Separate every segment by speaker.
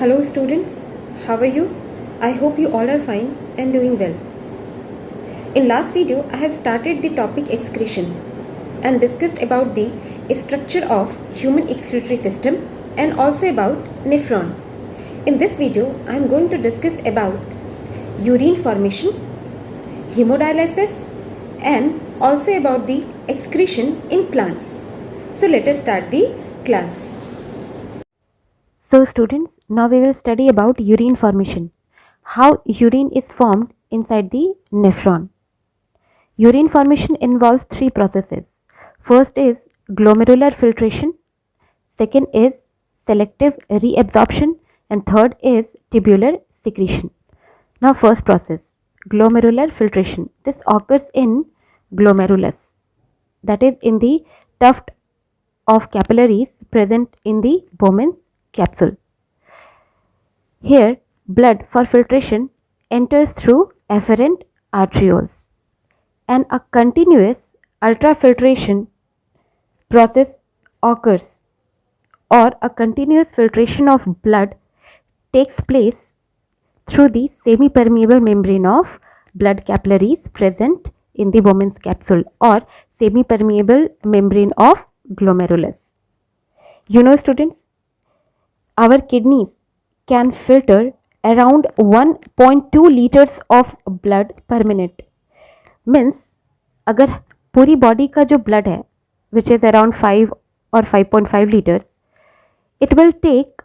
Speaker 1: Hello students, how are you? I hope you all are fine and doing well. In last video, I have started the topic excretion and discussed about the structure of human excretory system and also about nephron. In this video, I am going to discuss about urine formation, hemodialysis and also about the excretion in plants. So let us start the class. So students, now we will study about urine formation. How urine is formed inside the nephron. Urine formation involves three processes. First is glomerular filtration, second is selective reabsorption and third is tubular secretion. Now first process, glomerular filtration. This occurs in glomerulus, that is in the tuft of capillaries present in the Bowman's capsule. Here, blood for filtration enters through afferent arterioles and a continuous ultrafiltration process occurs, or a continuous filtration of blood takes place through the semi-permeable membrane of blood capillaries present in the Bowman's capsule or semi-permeable membrane of glomerulus. You know students, our kidneys can filter around 1.2 liters of blood per minute. Means अगर पूरी body का जो blood है which is around 5 or 5.5 liters, it will take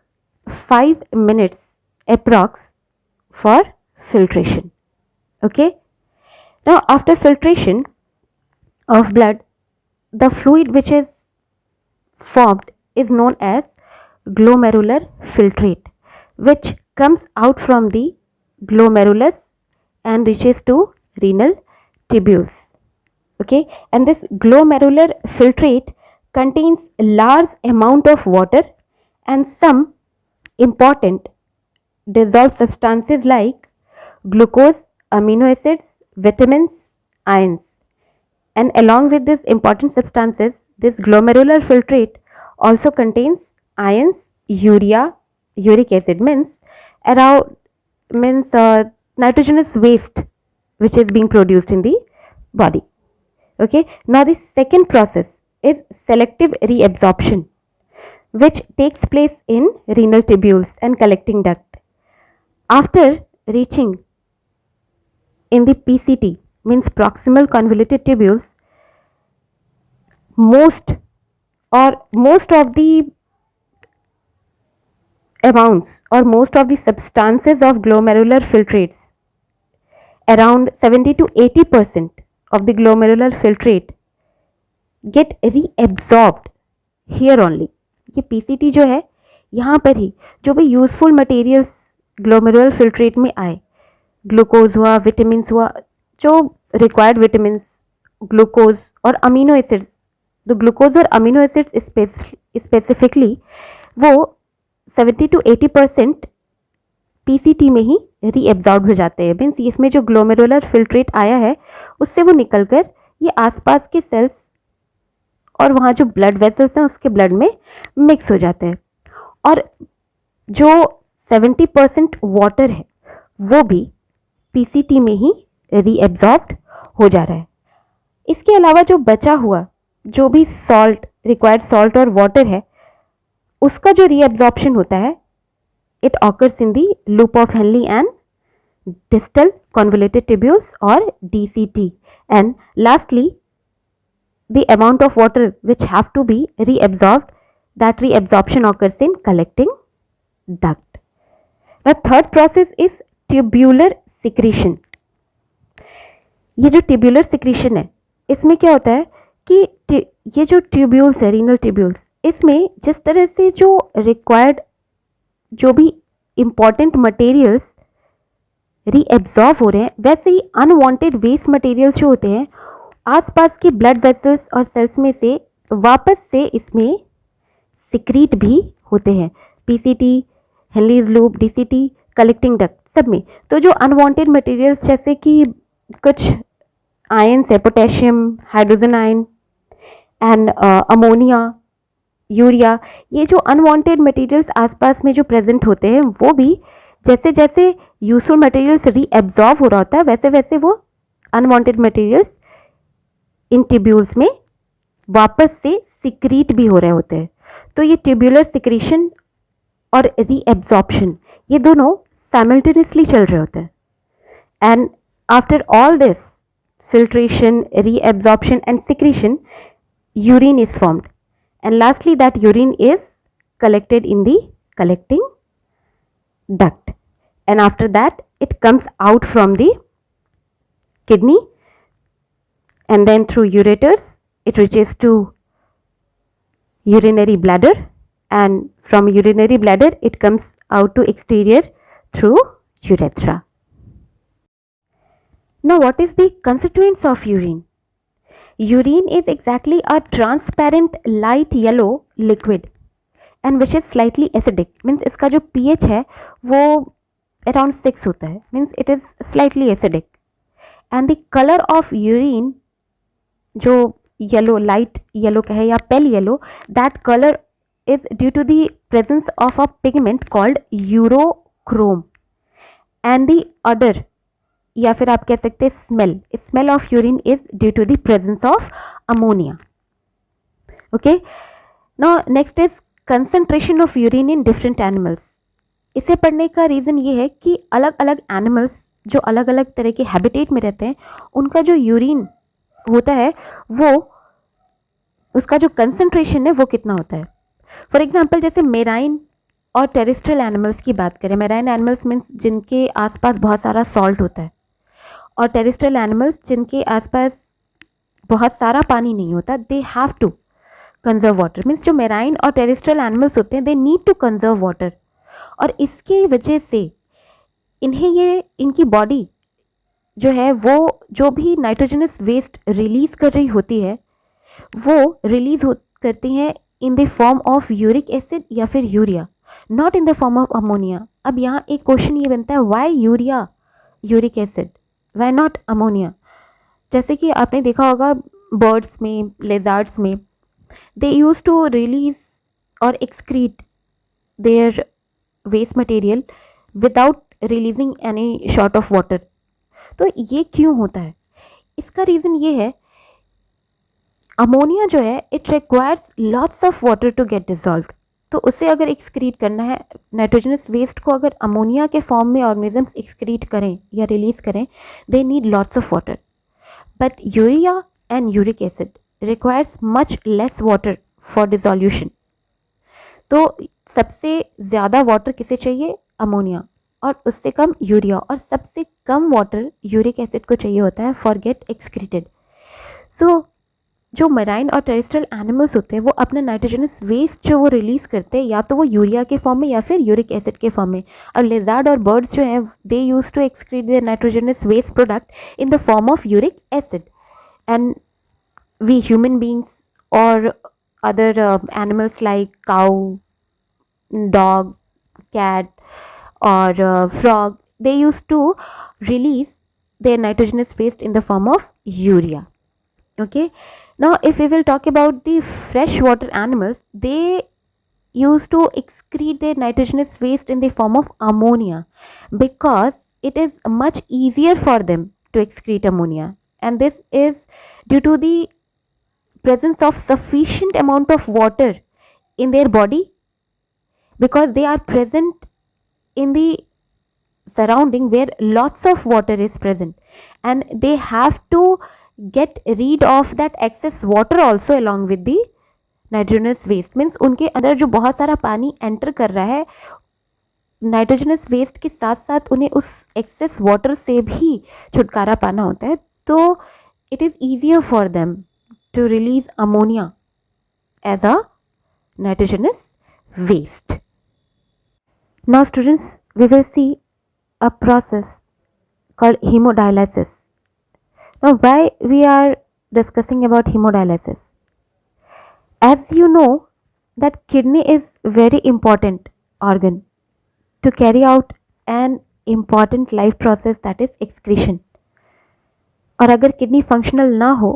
Speaker 1: 5 minutes approx for filtration. Okay, now after filtration of blood, the fluid which is formed is known as glomerular filtrate, which comes out from the glomerulus and reaches to renal tubules. Okay, and this glomerular filtrate contains large amount of water and some important dissolved substances like glucose, amino acids, vitamins, ions. And along with these important substances, this glomerular filtrate also contains ions, urea, uric acid means nitrogenous waste which is being produced in the body. Okay, now the second process is selective reabsorption, which takes place in renal tubules and collecting duct. After reaching in the PCT means proximal convoluted tubules, most of the amounts or most of the substances of glomerular filtrates, around 70 to 80% of the glomerular filtrate get reabsorbed here only. ये PCT जो है यहाँ पर ही जो भी useful materials glomerular filtrate में आए, glucose हुआ, विटामिन्स हुआ, जो रिक्वायर्ड विटामिन्स, ग्लूकोज और अमीनो एसिड्स, तो ग्लूकोज और अमीनो एसिड्स स्पेसिफिकली वो 70 to 80% PCT में ही रीएब्जॉर्ब हो जाते हैं. मीन्स इसमें जो ग्लोमेरुलर फिल्ट्रेट आया है उससे वो निकलकर ये आसपास के सेल्स और वहाँ जो ब्लड वेसल्स हैं उसके ब्लड में मिक्स हो जाते हैं और जो 70% वाटर है वो भी PCT में ही रीएब्जॉर्ब हो जा रहा है. इसके अलावा जो बचा हुआ जो भी सॉल्ट, रिक्वायर्ड सॉल्ट और वाटर है, उसका जो रीएब्जॉर्प्शन होता है, it occurs in the loop of Henle and distal convoluted tubules or DCT. And lastly, the amount of water which have to be reabsorbed, that reabsorption occurs in collecting duct. The third process is tubular secretion. ये जो tubular secretion है, इसमें क्या होता है कि ये जो tubules है, renal tubules, इसमें जिस तरह से जो required जो भी इम्पॉर्टेंट मटेरियल्स रीएब्जॉर्ब हो रहे हैं, वैसे ही अनवांटेड वेस्ट मटेरियल्स जो होते हैं आसपास के ब्लड वेसल्स और सेल्स में से वापस से इसमें सिक्रीट भी होते हैं. PCT, Henle's loop, DCT, collecting duct सब में. तो जो अनवांटेड मटेरियल्स जैसे कि कुछ आयन्स है, potassium, hydrogen ion and ammonia, urea, ये जो अनवांटेड मटेरियल्स आसपास में जो प्रेजेंट होते हैं वो भी जैसे जैसे यूजफुल मटेरियल्स रीएब्जॉर्ब हो रहा होता है वैसे वैसे वो अनवांटेड मटेरियल्स इन ट्यूब्यूल्स में वापस से सिक्रीट भी हो रहे होते हैं। तो ये ट्यूब्यूलर सिक्रीशन और रीएब्जॉर्प्शन ये दोनों साइमल्टेनियसली चल रहे होते हैं। And after all this filtration, reabsorption and secretion, urine is formed, and lastly that urine is collected in the collecting duct, and after that it comes out from the kidney and then through ureters it reaches to urinary bladder, and from urinary bladder it comes out to exterior through urethra. Now what is the constituents of urine? Urine is exactly a transparent light yellow liquid and which is slightly acidic. Means इसका जो pH है वो around 6 होता है. Means it is slightly acidic. And the color of urine जो yellow, light yellow कहे या pale yellow, that color is due to the presence of a pigment called urochrome. And the odor या फिर आप कह सकते हैं smell of urine is due to the presence of ammonia. Okay, now next is concentration of urine in different animals. इसे पढ़ने का reason ये है कि अलग अलग एनिमल्स जो अलग अलग तरह के हैबिटेट में रहते हैं उनका जो यूरिन होता है वो उसका जो कंसंट्रेशन है वो कितना होता है. फॉर एग्जाम्पल जैसे मेराइन और टेरेस्ट्रियल एनिमल्स की बात करें. मेराइन एनिमल्स मीन्स जिनके आसपास बहुत सारा सॉल्ट होता है और टेरेस्ट्रियल एनिमल्स जिनके आसपास बहुत सारा पानी नहीं होता. They have to conserve water. Means जो मेराइन और टेरेस्ट्रियल एनिमल्स होते हैं they need to conserve water, और इसकी वजह से इन्हें ये इनकी बॉडी जो है वो जो भी नाइट्रोजनस वेस्ट रिलीज कर रही होती है वो रिलीज करती हैं in the form of uric acid या फिर urea, not in the form of ammonia. अब यहाँ एक क्वेश्चन ये बनता है why urea uric acid, why not ammonia. जैसे कि आपने देखा होगा बर्ड्स में, लेजार्ड्स में, दे यूज टू रिलीज और excrete their waste material without releasing any shot of water. तो ये क्यों होता है? इसका रीज़न ये है अमोनिया जो है it requires lots of water to get dissolved. तो उसे अगर एक्सक्रीट करना है, नाइट्रोजनस वेस्ट को अगर अमोनिया के फॉर्म में ऑर्गेनिजम्स एक्सक्रीट करें या रिलीज करें, they need lots of water. But urea and uric acid requires much less water for dissolution. तो सबसे ज़्यादा वाटर किसे चाहिए? अमोनिया, और उससे कम यूरिया, और सबसे कम वाटर यूरिक एसिड को चाहिए होता है फॉर गेट एक्सक्रीटेड. सो जो मराइन और टेरेस्ट्रियल एनिमल्स होते हैं वो अपना नाइट्रोजनस वेस्ट जो वो रिलीज़ करते हैं या तो वो यूरिया के फॉर्म में या फिर यूरिक एसिड के फॉर्म में. और लेजार्ड और बर्ड्स जो हैं they use to excrete their nitrogenous waste product in the form of uric acid. And we human beings और other animals like cow, dog, cat or frog, they used to release their nitrogenous waste in the form of urea. Okay, now if we will talk about the freshwater animals, they used to excrete their nitrogenous waste in the form of ammonia because it is much easier for them to excrete ammonia, and this is due to the presence of sufficient amount of water in their body because they are present in the surrounding where lots of water is present, and they have to get rid of that excess water also along with the nitrogenous waste. Means उनके अंदर जो बहुत सारा पानी enter कर रहा है nitrogenous waste के साथ साथ उन्हें उस एक्सेस वाटर से भी छुटकारा पाना होता है. तो it is easier for them to release ammonia as a nitrogenous waste. Now students, we will see a process called hemodialysis. Now why we are discussing about hemodialysis? As you know that kidney is very important organ to carry out an important life process that is excretion. और अगर kidney functional ना हो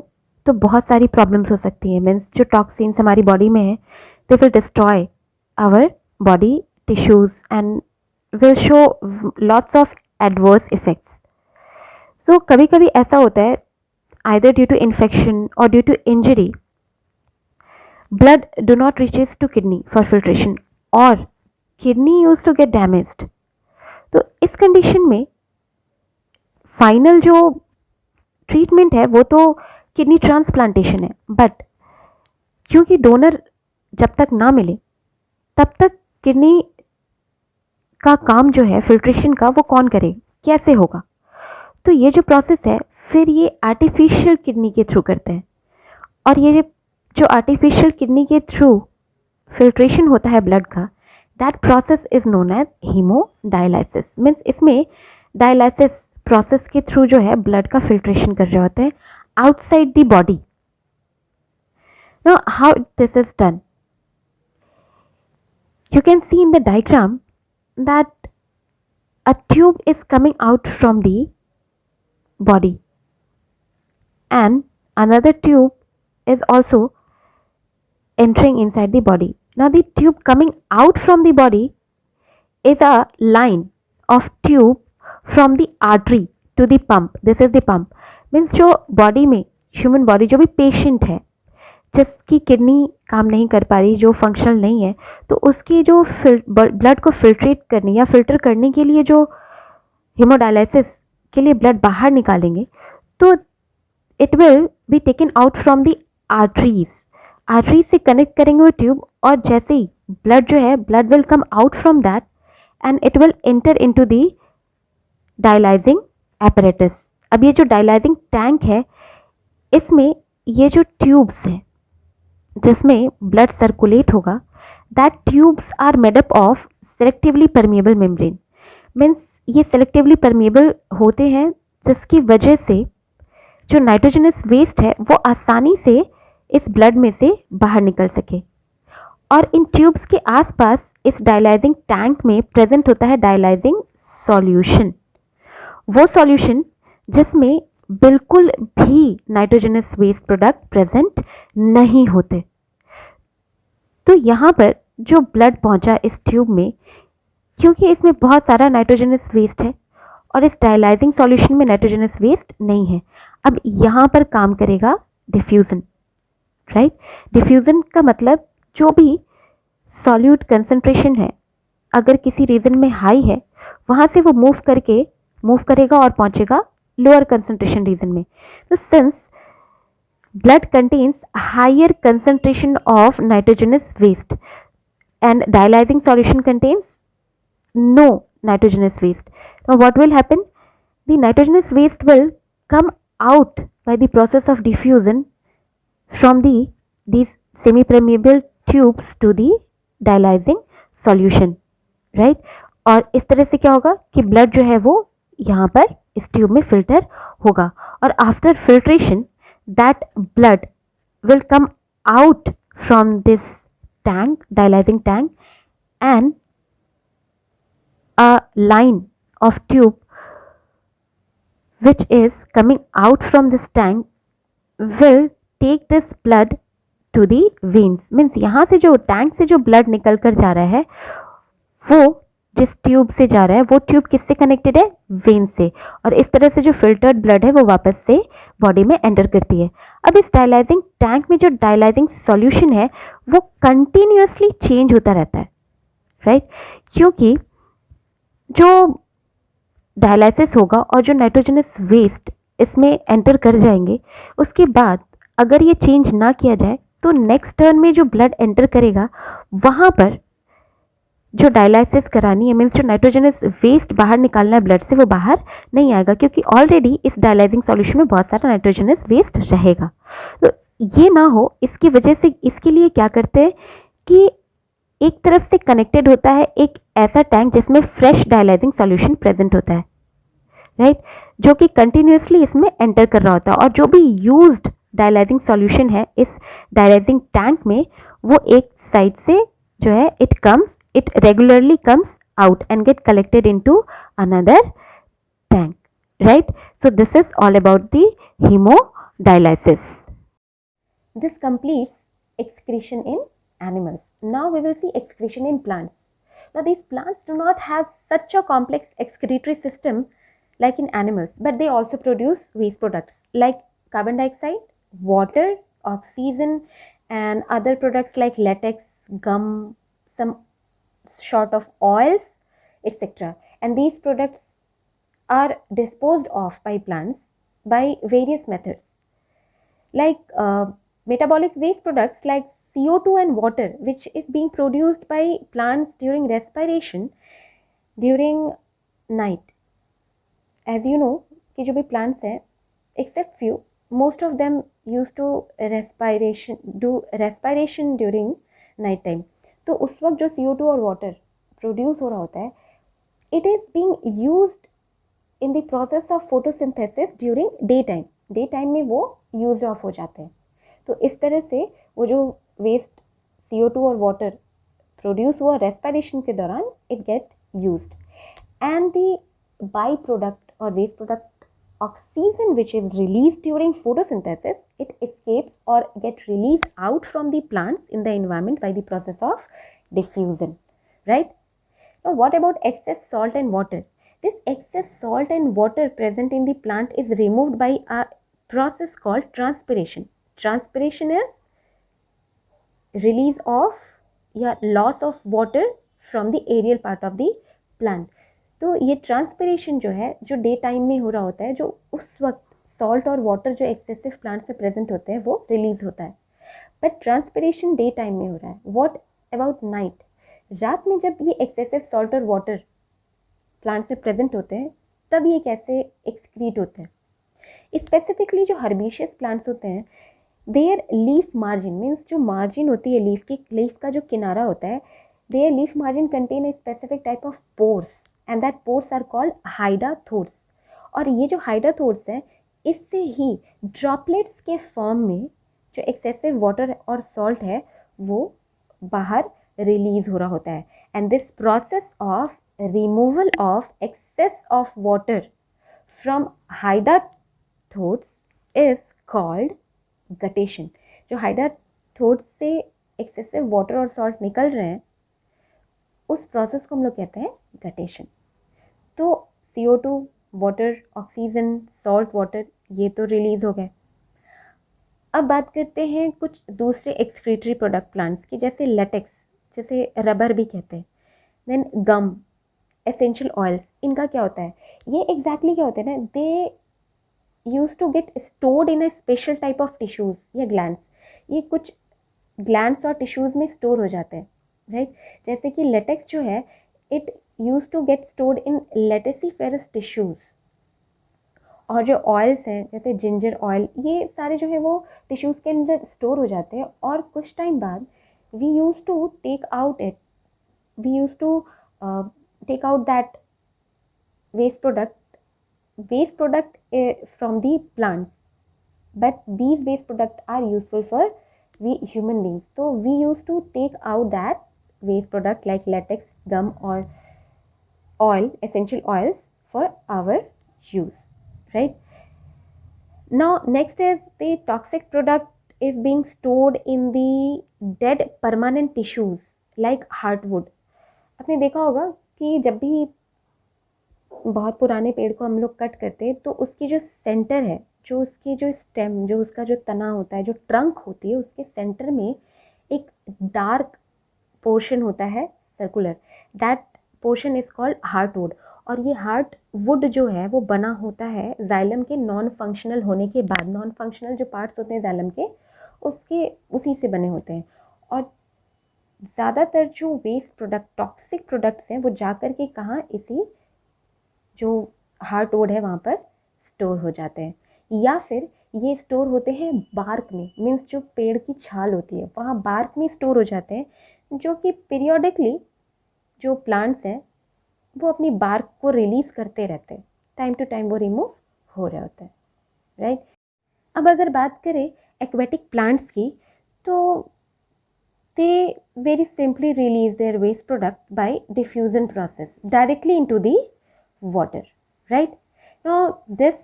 Speaker 1: तो बहुत सारी problems हो सकती हैं. मीन्स जो टॉक्सिन्स हमारी बॉडी में है they will destroy our body tissues and will show lots of adverse effects. So कभी कभी ऐसा होता है, either due to infection or due to injury, blood do not reaches to kidney for filtration or kidney used to get damaged. तो इस condition में final जो treatment है वो तो किडनी ट्रांसप्लांटेशन है, बट क्योंकि डोनर जब तक ना मिले तब तक किडनी का काम जो है फिल्ट्रेशन का वो कौन करे, कैसे होगा? तो ये जो प्रोसेस है फिर ये आर्टिफिशियल किडनी के थ्रू करते हैं, और ये जो आर्टिफिशियल किडनी के थ्रू फिल्ट्रेशन होता है ब्लड का, that process is known as haemodialysis. Means इसमें डायलाइसिस प्रोसेस के थ्रू जो है ब्लड का फिल्ट्रेशन कर रहे होते हैं outside the body. Now how this is done, you can see in the diagram that a tube is coming out from the body and another tube is also entering inside the body. Now the tube coming out from the body is a line of tube from the artery to the pump. This is the pump. Means जो body में human body जो भी patient है जिसकी kidney काम नहीं कर पा रही, जो फंक्शनल नहीं है, तो उसकी जो ब्लड को फिल्ट्रेट करने या फिल्टर करने के लिए जो हीमोडायलिसिस के लिए ब्लड बाहर निकालेंगे, तो it will be taken out from the arteries. Artery से कनेक्ट करेंगे वो ट्यूब, और जैसे ही ब्लड जो है blood will come out from that and it will enter into the dialysing apparatus. अब ये जो डायलाइजिंग टैंक है इसमें ये जो ट्यूब्स हैं जिसमें ब्लड सर्कुलेट होगा, that tubes are made up of selectively permeable membrane. Means ये सेलेक्टिवली परमिएबल होते हैं जिसकी वजह से जो नाइट्रोजनस वेस्ट है वो आसानी से इस ब्लड में से बाहर निकल सके। और इन ट्यूब्स के आसपास इस डायलाइजिंग टैंक में प्रेजेंट होता है डायलाइजिंग सॉल्यूशन, वो सॉल्यूशन जिसमें बिल्कुल भी नाइट्रोजनस वेस्ट प्रोडक्ट प्रेजेंट नहीं होते। तो यहाँ पर जो ब्लड पहुँचा इस ट्यूब में, क्योंकि इसमें बहुत सारा नाइट्रोजनस वेस्ट है और इस डायलाइजिंग सॉल्यूशन में नाइट्रोजनस वेस्ट नहीं है, अब यहाँ पर काम करेगा डिफ्यूज़न, राइट। डिफ्यूज़न का मतलब जो भी सॉल्यूट कंसंट्रेशन है अगर किसी रीजन में हाई है वहाँ से वो मूव करेगा और पहुँचेगा लोअर कंसंट्रेशन रीजन में। तो since blood contains higher concentration of nitrogenous waste and dialyzing solution contains no nitrogenous waste. Now what will happen? The nitrogenous waste will come out by the process of diffusion from these semi-permeable tubes to the dialyzing solution, right? और इस तरह से क्या होगा कि blood जो है वो यहाँ पर इस ट्यूब में फिल्टर होगा, और after filtration that blood will come out from this tank, dialyzing tank, and a line of tube which is coming out from this tank will take this blood to the veins. Means यहाँ से जो tank से जो blood निकल कर जा रहा है वो जिस ट्यूब से जा रहा है वो ट्यूब किससे कनेक्टेड है? वेन से, और इस तरह से जो फिल्टर्ड ब्लड है वो वापस से बॉडी में एंटर करती है। अब इस डायलाइजिंग टैंक में जो डायलाइजिंग सॉल्यूशन है वो कंटिन्यूसली चेंज होता रहता है, राइट। क्योंकि जो डायलाइसिस होगा और जो नाइट्रोजनस वेस्ट इसमें एंटर कर जाएंगे, उसके बाद अगर ये चेंज ना किया जाए तो नेक्स्ट टर्न में जो ब्लड एंटर करेगा वहाँ पर जो डायलाइसिस करानी है, मीन्स जो नाइट्रोजनस वेस्ट बाहर निकालना है ब्लड से, वो बाहर नहीं आएगा क्योंकि ऑलरेडी इस डायलाइजिंग सॉल्यूशन में बहुत सारा नाइट्रोजनस वेस्ट रहेगा। तो ये ना हो इसकी वजह से इसके लिए क्या करते हैं कि एक तरफ से कनेक्टेड होता है एक ऐसा टैंक जिसमें फ्रेश डायलाइजिंग सॉल्यूशन प्रेजेंट होता है, राइट, जो कि कंटिन्यूसली इसमें एंटर कर रहा होता है, और जो भी यूज्ड डायलाइजिंग सॉल्यूशन है इस डायलाइजिंग टैंक में वो एक साइड से जो है it regularly comes out and get collected into another tank, right? So this is all about the hemodialysis. This completes excretion in animals. Now we will see excretion in plants. Now these plants do not have such a complex excretory system like in animals, but they also produce waste products like carbon dioxide, water, oxygen, and other products like latex, gum, some sort of oils, etc. And these products are disposed of by plants by various methods like metabolic waste products like CO2 and water, which is being produced by plants during respiration during night. As you know कि जो भी plants हैं, except few, most of them used to do respiration during night time. तो उस वक्त जो CO2 और water produce हो रहा होता है, it is being used in the process of photosynthesis during daytime. Daytime में वो used off हो जाते हैं. तो इस तरह से वो जो वेस्ट CO2 और वाटर प्रोड्यूस हुआ रेस्पिरेशन के दौरान it get used and the by product और waste product oxygen which is release during photosynthesis it escapes or get released out from the plants in the environment by the process of diffusion, right? Now what about excess salt and water? This excess salt and water present in the plant is removed by a process called transpiration. Transpiration is release of या loss of water from the aerial part of the plant. तो ये transpiration जो है जो day time में हो रहा होता है, जो उस वक्त सॉल्ट और वाटर जो एक्सेसिव प्लांट्स में प्रेजेंट होते हैं वो रिलीज होता है, बट ट्रांसपिरेशन डे टाइम में हो रहा है. What about night? रात में जब ये एक्सेसिव सॉल्ट और वाटर प्लांट्स में प्रेजेंट होते हैं तब ये कैसे एक्सक्रीट होते हैं? स्पेसिफिकली जो हर्बिशियस प्लांट्स होते हैं देयर लीफ मार्जिन मीन्स जो मार्जिन होती है लीफ का जो किनारा होता है, their leaf margin contain a specific type of pores and that pores are called hydathodes. और ये जो हाइडाथोर्स है इससे ही ड्रॉपलेट्स के फॉर्म में जो एक्सेसिव वाटर और सॉल्ट है वो बाहर रिलीज हो रहा होता है. And this process of removal of excess of water from hydathodes is called guttation. जो हाइडाथोर्स से एक्सेसिव वाटर और सॉल्ट निकल रहे हैं उस प्रोसेस को हम लोग कहते हैं गटेशन. तो CO2, water, oxygen, salt water ये तो रिलीज हो गए. अब बात करते हैं कुछ दूसरे एक्सक्रीटरी प्रोडक्ट प्लांट्स की, जैसे लेटेक्स, जैसे रबर भी कहते हैं, देन गम, एसेंशियल ऑयल्स. इनका क्या होता है? ये एग्जैक्टली क्या होता है ना, they use to get stored in a special type of tissues या ग्लैंड्स. ये कुछ ग्लैंड्स और टिश्यूज में स्टोर हो जाते हैं, राइट? जैसे कि लेटेक्स जो है it use to get stored in laticiferous tissues. और जो ऑयल्स हैं जैसे जिंजर ऑयल, ये सारे जो है वो टिश्यूज के अंदर स्टोर हो जाते हैं और कुछ टाइम बाद we use to take out that waste product from the plants, but these waste products are useful for we human beings. So we used to take out that waste product like latex, gum or oil, essential oils for our use, right? Now next is the toxic product is being stored in the dead permanent tissues like heartwood. आपने देखा होगा कि जब भी बहुत पुराने पेड़ को हम लोग कट करते हैं तो उसकी जो सेंटर है, जो उसकी जो स्टेम, जो उसका जो तना होता है, जो ट्रंक होती है, उसके सेंटर में एक डार्क पोर्शन होता है circular. That portion is called heartwood. और ये हार्टवुड जो है वो बना होता है जाइलम के नॉन फंक्शनल होने के बाद. नॉन फंक्शनल जो पार्ट्स होते हैं जाइलम के उसके उसी से बने होते हैं. और ज़्यादातर जो वेस्ट प्रोडक्ट, टॉक्सिक प्रोडक्ट्स हैं, वो जाकर के कहाँ, इसी जो हार्टवुड है वहाँ पर स्टोर हो जाते हैं. या फिर ये स्टोर होते हैं बार्क में, मीन्स जो पेड़ की छाल होती है वहाँ बार्क में स्टोर हो जाते हैं, जो कि पीरियोडिकली जो प्लांट्स हैं वो अपनी बार्क को रिलीज करते रहते हैं, टाइम टू टाइम वो रिमूव हो रहे होते हैं, राइट? अब अगर बात करें एक्वेटिक प्लांट्स की, तो they very simply release their waste product by diffusion process directly into the water, right? Now this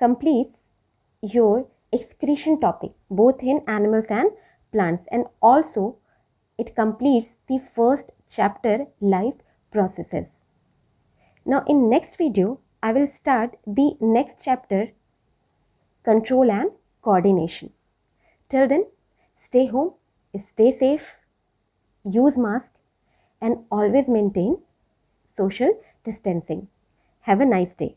Speaker 1: completes your excretion topic both in animals and plants, and also it completes the first chapter, life processes. Now in next video, I will start the next chapter, control and coordination. Till then, stay home, stay safe, use mask and always maintain social distancing. Have a nice day.